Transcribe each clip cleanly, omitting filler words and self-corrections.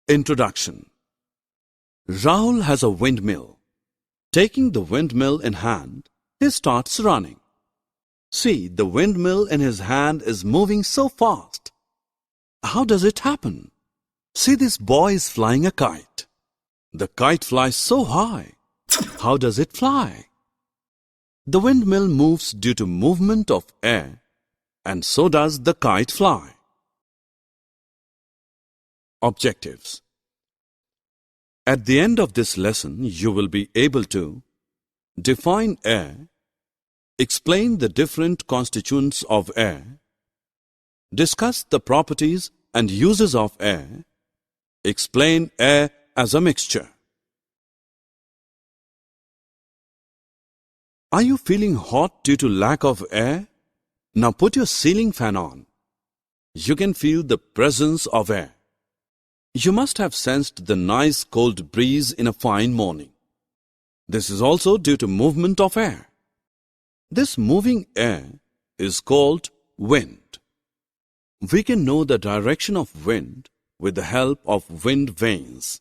Introduction. Rahul has a windmill. Taking the windmill in hand, he starts running. See, the windmill in his hand is moving so fast. How does it happen? See, this boy is flying a kite. The kite flies so high. How does it fly? The windmill moves due to movement of air, and so does the kite fly. Objectives. At the end of this lesson, you will be able to define air, explain the different constituents of air, discuss the properties and uses of air, explain air as a mixture. Are you feeling hot due to lack of air? Now put your ceiling fan on. You can feel the presence of air. You must have sensed the nice cold breeze in a fine morning. This is also due to movement of air. This moving air is called wind. We can know the direction of wind with the help of wind vanes.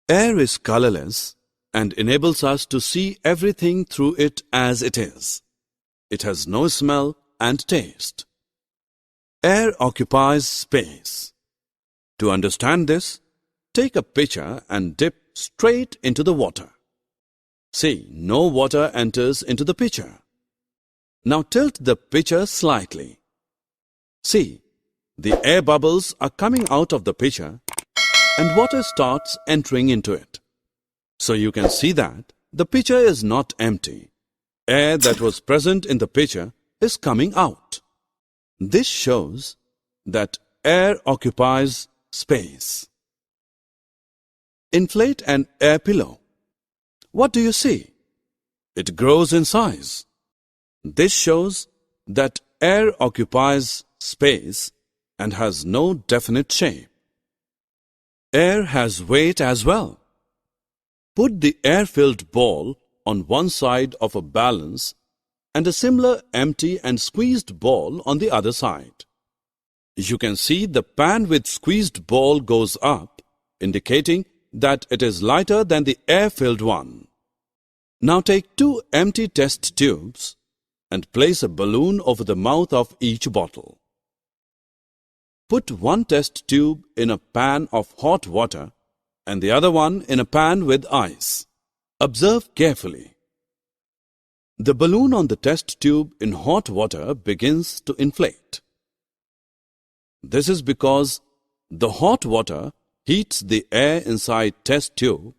Air is colorless and enables us to see everything through it as it is. It has no smell and taste. Air occupies space. To understand this, take a pitcher and dip straight into the water. See, no water enters into the pitcher. Now tilt the pitcher slightly. See, the air bubbles are coming out of the pitcher and water starts entering into it. So you can see that the pitcher is not empty. Air that was present in the pitcher is coming out. This shows that air occupies space. Inflate an air pillow. What do you see? It grows in size. This shows that air occupies space and has no definite shape. Air has weight as well. Put the air-filled ball on one side of a balance and a similar empty and squeezed ball on the other side. You can see the pan with squeezed ball goes up, indicating that it is lighter than the air-filled one. Now take two empty test tubes and place a balloon over the mouth of each bottle. Put one test tube in a pan of hot water and the other one in a pan with ice. Observe carefully. The balloon on the test tube in hot water begins to inflate. This is because the hot water heats the air inside test tube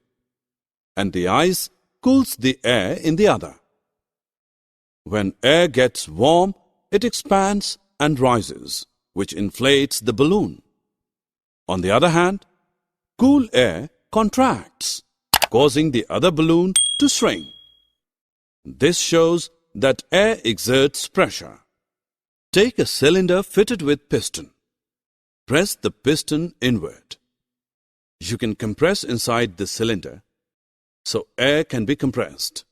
and the ice cools the air in the other. When air gets warm, it expands and rises, which inflates the balloon. On the other hand, cool air contracts, causing the other balloon to shrink. This shows that air exerts pressure. Take a cylinder fitted with piston. Press the piston inward. You can compress inside the cylinder, so air can be compressed.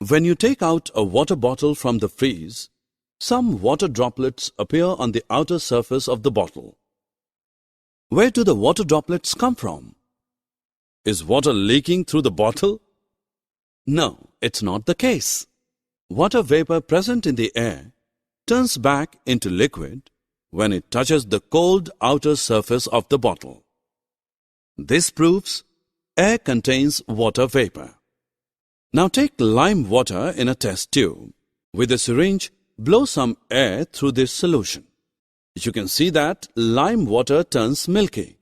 When you take out a water bottle from the freeze, some water droplets appear on the outer surface of the bottle. Where do the water droplets come from? Is water leaking through the bottle? No, it's not the case. Water vapor present in the air turns back into liquid when it touches the cold outer surface of the bottle. This proves air contains water vapor. Now take lime water in a test tube. With a syringe, blow some air through this solution. You can see that lime water turns milky.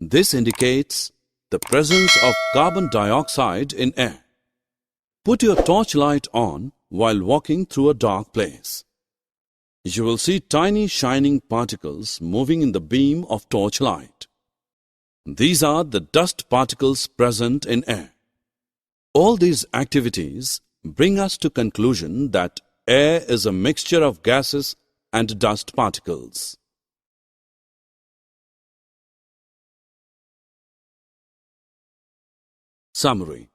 This indicates the presence of carbon dioxide in air. Put your torchlight on while walking through a dark place. You will see tiny shining particles moving in the beam of torchlight. These are the dust particles present in air. All these activities bring us to conclusion that air is a mixture of gases and dust particles. Summary.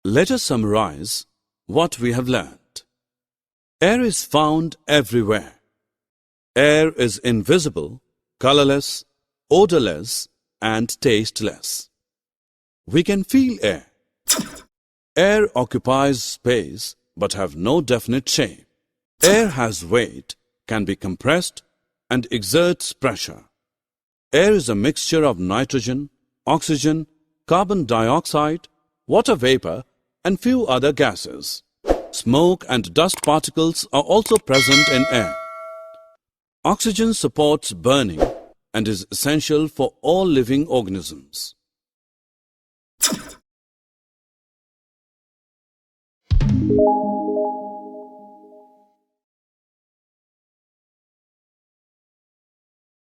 Let us summarize what we have learned. Air is found everywhere. Air is invisible, colorless, odorless, and tasteless. We can feel air. Air occupies space but have no definite shape. Air has weight, can be compressed, and exerts pressure. Air is a mixture of nitrogen, oxygen, carbon dioxide, water vapor, and few other gases. Smoke and dust particles are also present in air. Oxygen supports burning and is essential for all living organisms.